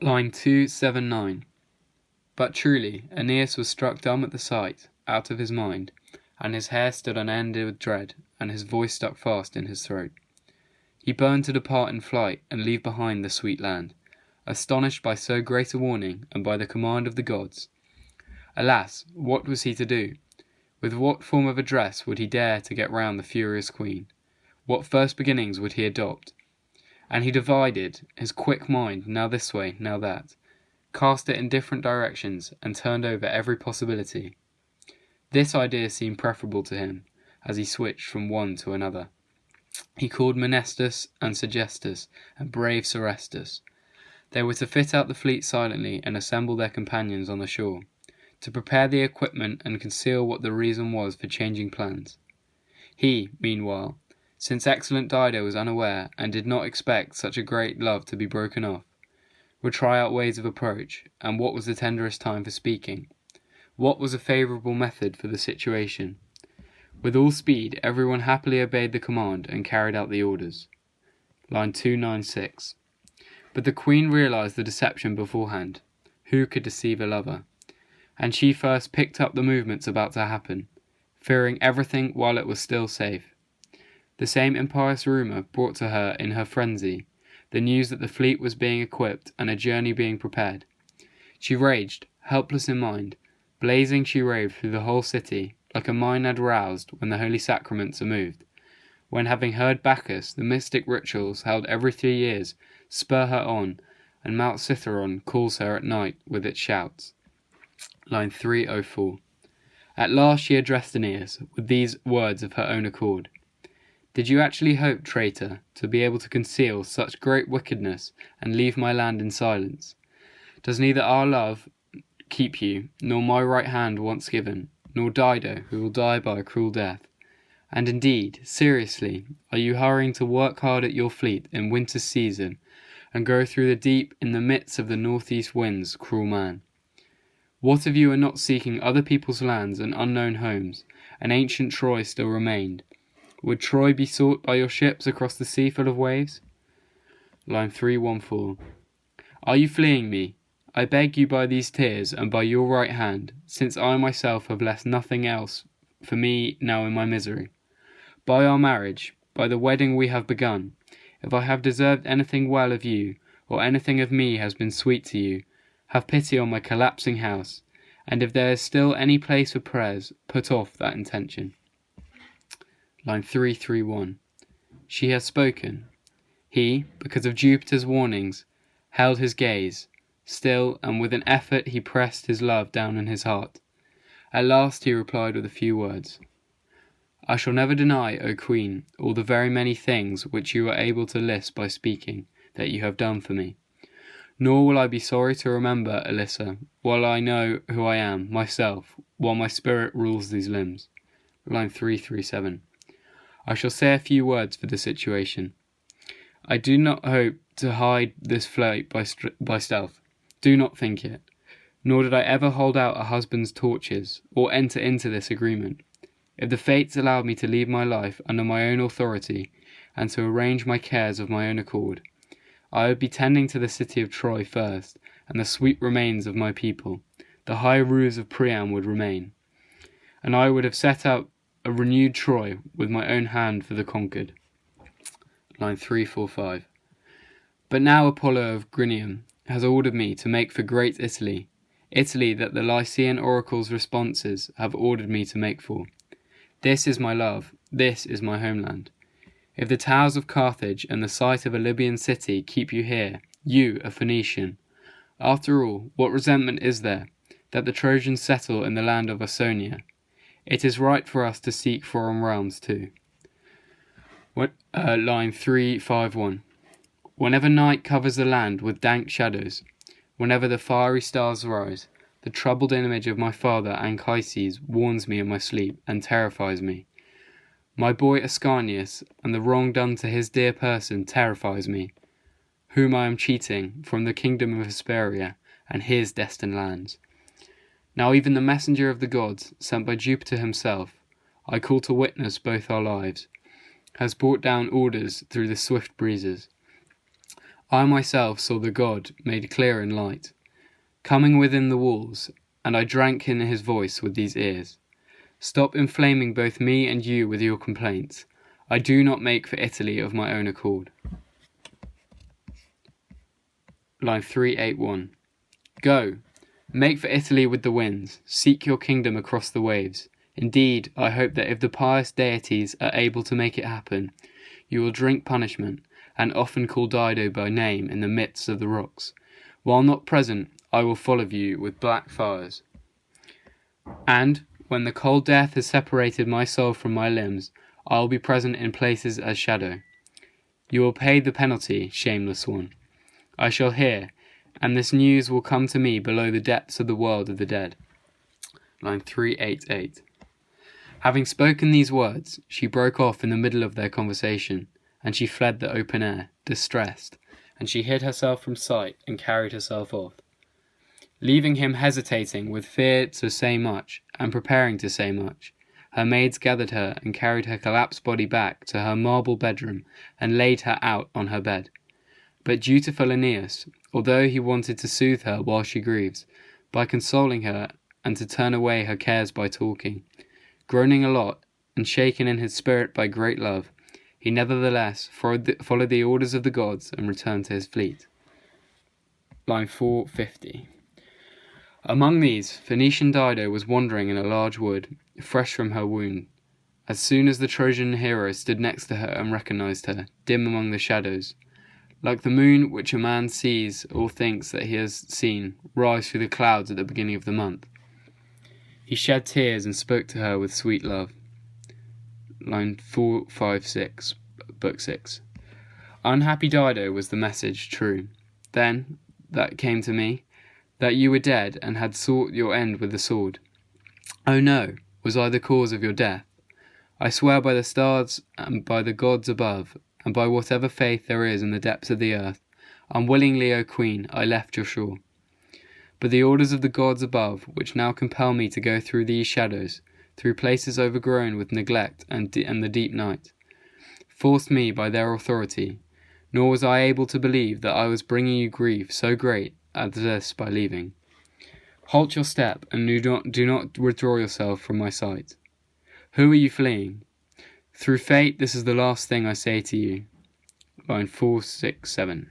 Line 279. But truly, Aeneas was struck dumb at the sight, out of his mind, and his hair stood on end with dread, and his voice stuck fast in his throat. He burned to depart in flight, and leave behind the sweet land, astonished by so great a warning, and by the command of the gods. Alas, what was he to do? With what form of address would he dare to get round the furious queen? What first beginnings would he adopt? And he divided his quick mind now this way, now that, cast it in different directions, and turned over every possibility. This idea seemed preferable to him, as he switched from one to another. He called Menestus and Sergestus and brave Serestus. They were to fit out the fleet silently and assemble their companions on the shore, to prepare the equipment and conceal what the reason was for changing plans. He, meanwhile, since excellent Dido was unaware and did not expect such a great love to be broken off, would try out ways of approach, and what was the tenderest time for speaking? What was a favourable method for the situation? With all speed, everyone happily obeyed the command and carried out the orders. Line 296. But the queen realised the deception beforehand. Who could deceive a lover? And she first picked up the movements about to happen, fearing everything while it was still safe. The same impious rumour brought to her in her frenzy the news that the fleet was being equipped and a journey being prepared. She raged, helpless in mind. Blazing she raved through the whole city, like a Maenad roused when the holy sacraments are moved, when having heard Bacchus, the mystic rituals held every 3 years, spur her on, and Mount Cithaeron calls her at night with its shouts. Line 304. At last she addressed Aeneas with these words of her own accord. Did you actually hope, traitor, to be able to conceal such great wickedness and leave my land in silence? Does neither our love keep you, nor my right hand once given, nor Dido, who will die by a cruel death? And indeed, seriously, are you hurrying to work hard at your fleet in winter's season, and go through the deep in the midst of the northeast winds, cruel man? What if you are not seeking other people's lands and unknown homes, and ancient Troy still remained? Would Troy be sought by your ships across the sea full of waves? Line 314. Are you fleeing me? I beg you by these tears and by your right hand, since I myself have left nothing else for me now in my misery. By our marriage, by the wedding we have begun, if I have deserved anything well of you, or anything of me has been sweet to you, have pity on my collapsing house, and if there is still any place for prayers, put off that intention. Line 331. She has spoken. He, because of Jupiter's warnings, held his gaze. Still, and with an effort he pressed his love down in his heart. At last he replied with a few words. I shall never deny, O Queen, all the very many things which you are able to list by speaking, that you have done for me. Nor will I be sorry to remember, Alyssa, while I know who I am, myself, while my spirit rules these limbs. Line 337. I shall say a few words for the situation. I do not hope to hide this flight by stealth. Do not think it. Nor did I ever hold out a husband's torches, or enter into this agreement. If the fates allowed me to leave my life under my own authority, and to arrange my cares of my own accord, I would be tending to the city of Troy first, and the sweet remains of my people. The high roofs of Priam would remain, and I would have set up a renewed Troy with my own hand for the conquered. Line 345. But now Apollo of Grinium has ordered me to make for great Italy, Italy that the Lycian oracle's responses have ordered me to make for. This is my love, this is my homeland. If the towers of Carthage and the sight of a Libyan city keep you here, you, a Phoenician, after all, what resentment is there, that the Trojans settle in the land of Ausonia? It is right for us to seek foreign realms too. Line 351. Whenever night covers the land with dank shadows, whenever the fiery stars rise, the troubled image of my father Anchises warns me in my sleep and terrifies me. My boy Ascanius and the wrong done to his dear person terrifies me, whom I am cheating from the kingdom of Hesperia and his destined lands. Now even the messenger of the gods, sent by Jupiter himself, I call to witness both our lives, has brought down orders through the swift breezes. I myself saw the god made clear in light, coming within the walls, and I drank in his voice with these ears. Stop inflaming both me and you with your complaints. I do not make for Italy of my own accord. Line 381. Go, make for Italy with the winds, seek your kingdom across the waves. Indeed, I hope that if the pious deities are able to make it happen, you will drink punishment, and often call Dido by name in the midst of the rocks. While not present, I will follow you with black fires. And, when the cold death has separated my soul from my limbs, I will be present in places as shadow. You will pay the penalty, shameless one. I shall hear, and this news will come to me below the depths of the world of the dead. Line 388. Having spoken these words, she broke off in the middle of their conversation, and she fled the open air, distressed, and she hid herself from sight and carried herself off. Leaving him hesitating with fear to say much, and preparing to say much, her maids gathered her and carried her collapsed body back to her marble bedroom and laid her out on her bed. But dutiful Aeneas, although he wanted to soothe her while she grieves, by consoling her and to turn away her cares by talking, groaning a lot and shaken in his spirit by great love, he nevertheless followed the orders of the gods and returned to his fleet. Line 450. Among these, Phoenician Dido was wandering in a large wood, fresh from her wound. As soon as the Trojan hero stood next to her and recognized her, dim among the shadows, like the moon which a man sees or thinks that he has seen rise through the clouds at the beginning of the month, he shed tears and spoke to her with sweet love. Line 456, Book 6. Unhappy Dido, was the message true? Then, that came to me, that you were dead and had sought your end with the sword. Oh no, was I the cause of your death? I swear by the stars and by the gods above, and by whatever faith there is in the depths of the earth, unwillingly, O Queen, I left your shore. But the orders of the gods above, which now compel me to go through these shadows, through places overgrown with neglect and the deep night, forced me by their authority, nor was I able to believe that I was bringing you grief so great as this by leaving. Halt your step, and do not withdraw yourself from my sight. Who are you fleeing? Through fate, this is the last thing I say to you. Line 467.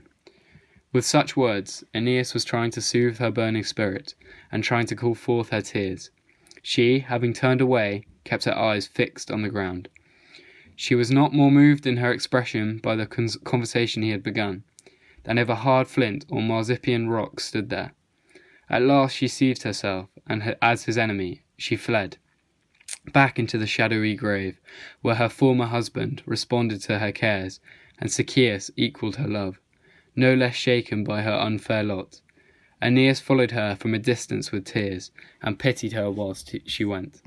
With such words, Aeneas was trying to soothe her burning spirit, and trying to call forth her tears. She, having turned away, kept her eyes fixed on the ground. She was not more moved in her expression by the conversation he had begun, than if a hard flint or marzipan rock stood there. At last she seized herself, and as his enemy, she fled back into the shadowy grave, where her former husband responded to her cares, and Sychaeus equalled her love, no less shaken by her unfair lot. Aeneas followed her from a distance with tears, and pitied her whilst she went.